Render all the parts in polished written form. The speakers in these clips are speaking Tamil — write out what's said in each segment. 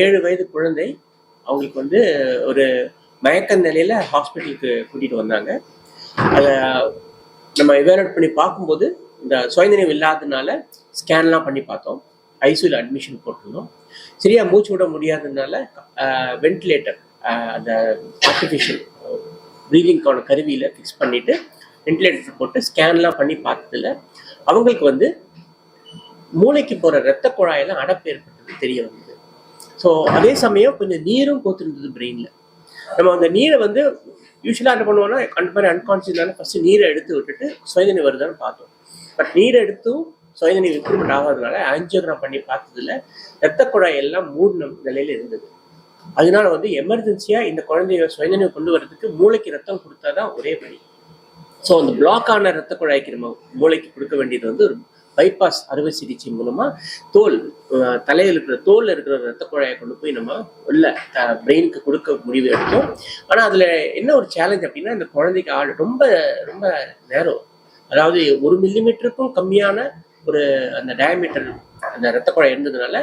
7 வயது குழந்தை. அவங்களுக்கு வந்து ஒரு மயக்க நிலையில ஹாஸ்பிட்டலுக்கு கூட்டிட்டு வந்தாங்க. அதை நம்ம எவாலுவேட் பண்ணி பார்க்கும்போது இந்த சுயநினைவு இல்லாததுனால ஸ்கேன்லாம் பண்ணி பார்த்தோம். ஐசியூல அட்மிஷன் போட்டிருந்தோம். சரியா மூச்சு விட முடியாததுனால வென்டிலேட்டர், அந்த ஆர்டிஃபிஷியல் ப்ரீதிங்கான கருவியில் ஃபிக்ஸ் பண்ணிட்டு வென்டிலேட்டர் போட்டு ஸ்கேன்லாம் பண்ணி பார்த்ததுல அவங்களுக்கு வந்து மூளைக்கு போகிற ரத்த குழாயெல்லாம் அடைப்பு ஏற்பட்டது தெரிய வந்தது. ஸோ அதே சமயம் கொஞ்சம் நீரும் கோத்துருந்தது பிரெயினில். நம்ம அந்த நீரை வந்து யூஸ்வலாக என்ன பண்ணுவோம்னா அந்த மாதிரி அன்கான்சியஸ்னால ஃபஸ்ட்டு நீரை எடுத்து விட்டுட்டு சுயநினைவு வருதான்னு பார்த்தோம். பட் நீரை எடுத்தும் சுயநினைவு இம்ப்ரூவ்மெண்ட் ஆகாததுனால ஆஞ்சியோகிராம் பண்ணி பார்த்ததுல ரத்த குழாய் எல்லாம் மூடின நிலையில் இருந்தது. அதனால வந்து எமர்ஜென்சியாக இந்த குழந்தைய சுயநினைவு கொண்டு வரதுக்கு மூளைக்கு ரத்தம் கொடுத்தா தான் ஒரே வழி. ஸோ அந்த பிளாக் ஆன ரத்த குழாய்க்கு நம்ம மூளைக்கு கொடுக்க வேண்டியது வந்து ஒரு பைபாஸ் அறுவை சிகிச்சை மூலமா தலையில் இருக்கிற தோல்ல இருக்கிற ரத்த குழாயை கொண்டு போய் நம்ம உள்ள பிரெயினுக்கு கொடுக்க முடிவு எடுத்தோம். ஆனா அதுல என்ன ஒரு சேலஞ்ச் அப்படின்னா, இந்த குழந்தைக்கு ரொம்ப ரொம்ப நேரம், அதாவது 1 மில்லிமீட்டருக்கும் கம்மியான ஒரு அந்த டயமீட்டர் அந்த ரத்த குழாய் இருந்ததுனால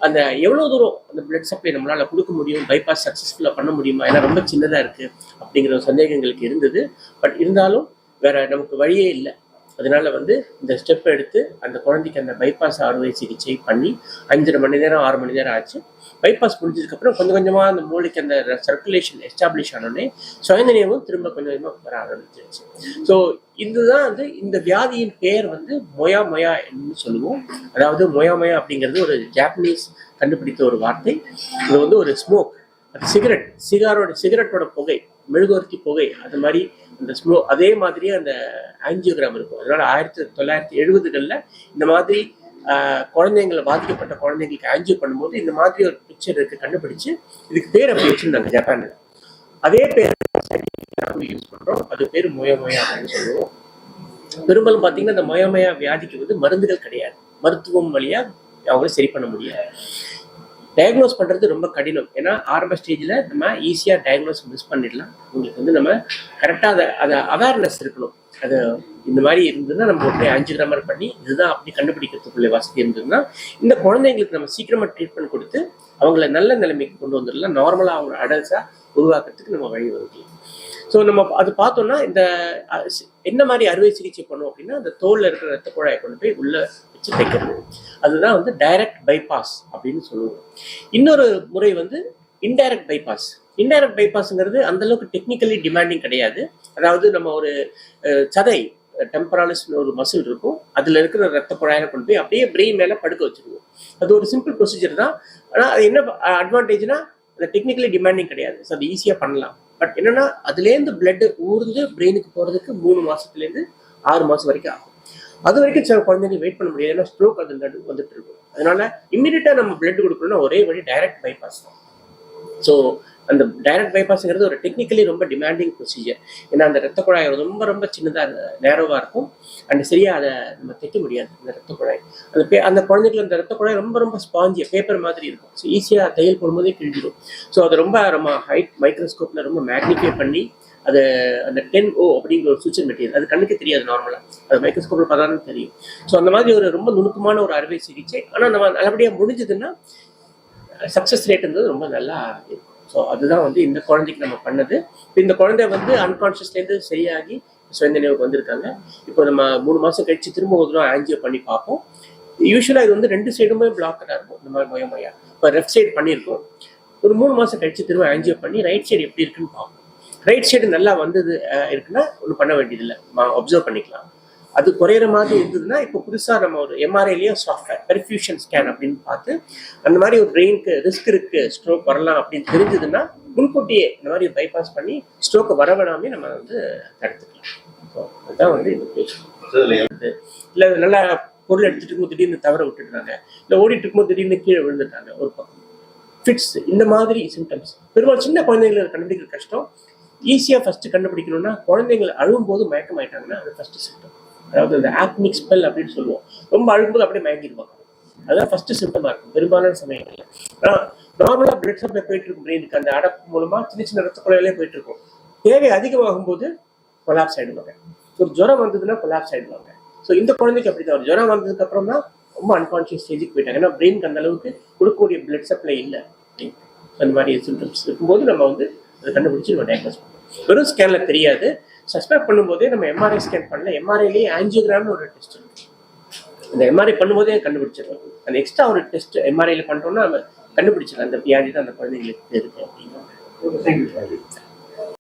அந்த எவ்வளவு தூரம் அந்த பிளட் சப்ளை நம்மளால கொடுக்க முடியும், பைபாஸ் சக்சஸ்ஃபுல்லா பண்ண முடியுமா, ஏன்னா ரொம்ப சின்னதா இருக்கு அப்படிங்கிற ஒரு சந்தேகங்களுக்கு இருந்தது. பட் இருந்தாலும் வேற நமக்கு வழியே இல்லை. அதனால வந்து இந்த ஸ்டெப் எடுத்து அந்த குழந்தைக்கு அந்த பைபாஸ் அறுவை சிகிச்சை பண்ணி 5.5 மணி நேரம் 6 மணி நேரம் ஆச்சு. பைபாஸ் முடிஞ்சதுக்கப்புறம் கொஞ்சம் கொஞ்சமாக அந்த மூளைக்கு அந்த சர்க்குலேஷன் எஸ்டாப்ளிஷ் ஆனோடனே சுயநினைவும் திரும்ப கொஞ்சம் கொஞ்சமாக வர ஆரம்பிச்சிருச்சு. ஸோ இதுதான் வந்து இந்த வியாதியின் பெயர் வந்து மொயா மொயா என்று சொல்லுவோம். அதாவது மொயா மொயா அப்படிங்கிறது ஒரு ஜாப்பனீஸ் கண்டுபிடித்த ஒரு வார்த்தை. இது வந்து ஒரு ஸ்மோக், அது சிகரெட்டோட புகை, மெழுகுவர்த்தி புகை, அது மாதிரி அந்த ஸ்மோ அதே மாதிரியே அந்த ஆஞ்சியோகிராம் இருக்கும். அதனால 1970களில் இந்த மாதிரி குழந்தைங்களை பாதிக்கப்பட்ட குழந்தைங்களுக்கு ஆஞ்சியோ பண்ணும்போது இந்த மாதிரி ஒரு பிக்சர் இருக்கு கண்டுபிடிச்சு இதுக்கு பேர் அப்படி வச்சிருந்தாங்க ஜப்பான்ல. அதே பேர் யூஸ் பண்றோம், அது பேர் மொயமொயா அப்படின்னு சொல்லுவோம். பெரும்பாலும் பார்த்தீங்கன்னா இந்த மொயமொயா வியாதிக்கு வந்து மருந்துகள் கிடையாது, மருத்துவம் வழியா அவங்களும் சரி பண்ண முடியாது. டயக்னோஸ் பண்ணுறது ரொம்ப கடினம். ஏன்னா ஆரம்ப ஸ்டேஜில் நம்ம ஈஸியாக டயக்னோஸ் மிஸ் பண்ணிடலாம். உங்களுக்கு வந்து நம்ம கரெக்டாக அதை அவேர்னஸ் இருக்கணும். அது இந்த மாதிரி இருந்ததுன்னா நம்ம உடனே ஆஞ்சியோகிராம் பண்ணி இதுதான் அப்படி கண்டுபிடிக்கிறதுக்குள்ளே வசதி இருந்ததுன்னா இந்த குழந்தைங்களுக்கு நம்ம சீக்கிரமாக ட்ரீட்மெண்ட் கொடுத்து அவங்கள நல்ல நிலைமைக்கு கொண்டு வந்துடலாம். நார்மலாக அவங்க அடல்ட்ஸாக உருவாக்குறதுக்கு நம்ம வழி வருது. ஸோ நம்ம அது பார்த்தோம்னா இந்த என்ன மாதிரி அறுவை சிகிச்சை பண்ணுவோம் அப்படின்னா, அந்த தோலில் இருக்கிற ரத்த குழாயை கொண்டு போய் உள்ள வச்சு தைக்கிறது. அதுதான் வந்து டைரக்ட் பைபாஸ் அப்படின்னு சொல்லுவோம். இன்னொரு முறை வந்து இன்டைரக்ட் பைபாஸ். இன்டைரக்ட் பைபாஸ்ங்கிறது அந்த அளவுக்கு டெக்னிக்கலி டிமாண்டிங் கிடையாது. அதாவது நம்ம ஒரு சதை டெம்பராலிஸ்னு ஒரு மசில் இருக்கும், அதுல இருக்கிற ரத்த குழாயில கொண்டு போய் அப்படியே பிரெயின் மேல படுக்க வச்சிருவோம். அது ஒரு சிம்பிள் ப்ரொசீஜர் தான். ஆனால் அது என்ன அட்வான்டேஜ்னா அது டெக்னிக்கலி டிமாண்டிங் கிடையாது. ஸோ அது ஈஸியாக பண்ணலாம். பட் என்னன்னா அதுலேருந்து பிளட் ஊர்ந்து பிரெயினுக்கு போகிறதுக்கு 3 மாசத்துலேருந்து 6 மாதம் வரைக்கும் ஆகும். அது வரைக்கும் சில குழந்தைங்க வெயிட் பண்ண முடியாது, ஏன்னா ஸ்ட்ரோக் அது வந்துட்டு இருக்கும். அதனால இம்மிடியட்டாக நம்ம பிளட் கொடுக்கணும்னா ஒரே வழி டைரக்ட் பைபாஸ் தான். ஸோ அந்த டைரக்ட் பைபாஸ்ங்கிறது ஒரு டெக்னிக்கலி ரொம்ப டிமாண்டிங் ப்ரொசீஜர். ஏன்னா அந்த ரத்த குழாய் ரொம்ப ரொம்ப சின்னதாக நேரோவாக இருக்கும். அண்ட் சரியாக அதை நம்ம தைக்க முடியாது. அந்த ரத்த குழாய் அந்த குழந்தைகள் அந்த ரத்த குழாய் ரொம்ப ரொம்ப ஸ்பாஞ்சியாக பேப்பர் மாதிரி இருக்கும். ஸோ ஈஸியாக தையல் போடும்போதே கிழிஞ்சிடும். ஸோ அதை ரொம்ப ஹைட் மைக்ரோஸ்கோப்பில் ரொம்ப மேக்னிஃபை பண்ணி அது அந்த 10O அப்படிங்கிற ஒரு சுவிட்சர் மெட்டீரியல், அது கண்ணுக்கு தெரியாது நார்மலாக, அது மைக்ரோஸ்கோப்பில் பார்த்தா தான் தெரியும். ஸோ அந்த மாதிரி ஒரு ரொம்ப நுணுக்கமான ஒரு அறுவை சிகிச்சை. ஆனால் நம்ம நல்லபடியாக முடிஞ்சதுன்னா சக்ஸஸ் ரேட்டுங்கிறது ரொம்ப நல்லா இருக்கும். ஸோ அதுதான் வந்து இந்த குழந்தைக்கு நம்ம பண்ணது. இந்த குழந்தை வந்து அன்கான்ஷியஸ்லேருந்து சரியாகி சுயநினைவுக்கு வந்திருக்காங்க. இப்போ நம்ம 3 மாதம் கழிச்சு திரும்ப ஒரு தடவை ஆஞ்சியோ பண்ணி பார்ப்போம். யூஸ்வலாக இது வந்து 2 சைடுமே பிளாக்கடாக இருக்கும். இந்த மாதிரி மொயமொயா இப்போ லெஃப்ட் சைடு பண்ணியிருக்கோம். ஒரு 3 மாதம் கழிச்சு திரும்ப ஆஞ்சியோ பண்ணி ரைட் சைடு எப்படி இருக்குன்னு பார்ப்போம். ரைட் சைடு நல்லா வந்தது இருக்குன்னா ஒன்றும் பண்ண வேண்டியதில்லை, அப்சர்வ் பண்ணிக்கலாம். அது குறையிற மாதிரி இருந்ததுன்னா இப்போ புதுசாக நம்ம ஒரு எம்ஆர்ஐலேயே சாஃப்ட்வேர் பெர்ஃபியூஷன் ஸ்கேன் அப்படின்னு பார்த்து அந்த மாதிரி ஒரு பிரெயினுக்கு ரிஸ்க் இருக்கு, ஸ்ட்ரோக் வரலாம் அப்படின்னு தெரிஞ்சதுன்னா முன்கூட்டியே இந்த மாதிரி பைபாஸ் பண்ணி ஸ்ட்ரோக்கை வரவிடாமே நம்ம வந்து தடுத்துக்கலாம். ஸோ அதுதான் வந்து இந்த பேஷண்ட். இல்லை நல்லா பொருள் எடுத்துட்டு இருக்கும்போது திடீர்னு தவற விட்டுடுறாங்க, இல்லை ஓடிட்டு இருக்கும்போது திடீர்னு கீழே விழுந்துட்டாங்க, ஒரு பக்கம் ஃபிட்ஸ், இந்த மாதிரி சிம்டம்ஸ் பெரும்பாலும் சின்ன குழந்தைங்களை கண்டுபிடிக்கிற கஷ்டம். ஈஸியாக ஃபர்ஸ்ட் கண்டுபிடிக்கணும்னா குழந்தைங்களை அழும்போது மயக்கமாயிட்டாங்கன்னா அது ஃபர்ஸ்ட் சிம்டம். அதாவது அந்த ஆக்னிக் ஸ்பெல் அப்படின்னு சொல்லுவோம். ரொம்ப அழுகும்போது அப்படியே மயங்கிடுவாங்க. அதுதான் ஃபர்ஸ்ட் சிம்டமாக இருக்கும் பெரும்பாலான சமயங்களில். ஆனால் நார்மலாக பிளட் சப்ளை போயிட்டு இருக்கும் பிரெயினுக்கு, அந்த அடப்பு மூலமாக சின்ன சின்ன ரத்த குழாயிலே போயிட்டு இருக்கும். தேவை அதிகமாகும் போது கொலாப்ஸ் ஆகிடுவாங்க. ஒரு ஜுரம் வந்ததுன்னா கொலாப்ஸ் ஆகிடுவாங்க. ஸோ இந்த குழந்தைக்கு அப்படி தான், ஒரு ஜுரம் வந்ததுக்கு அப்புறம் தான் ரொம்ப அன்கான்ஷியஸ் ஸ்டேஜுக்கு போயிட்டாங்க. ஏன்னா பிரெயினுக்கு அந்த அளவுக்கு கொடுக்கக்கூடிய பிளட் சப்ளை இல்லை. அந்த மாதிரி சிம்டம்ஸ் இருக்கும்போது நம்ம வந்து அதை கண்டுபிடிச்சி நம்ம டயக்னோஸ் பண்ணுவோம். வெறும் ஸ்கேனில் தெரியாது. சஸ்பெக்ட் பண்ணும்போதே நம்ம எம்ஆர்ஐ ஸ்கேன் பண்ணல, எம்ஆர்ஐலேயே ஆஞ்சியோகிராம்னு ஒரு டெஸ்ட் இருக்கு. அந்த எம்ஆர்ஐ பண்ணும்போதே கண்டுபிடிச்சிடலாம். அந்த எக்ஸ்ட்ரா ஒரு டெஸ்ட் எம்ஆர்ஐல பண்ணுறோம்னா நம்ம கண்டுபிடிச்சிடலாம் அந்த வியாதி தான் அந்த குழந்தைங்களுக்கு இருக்கு அப்படின்னு.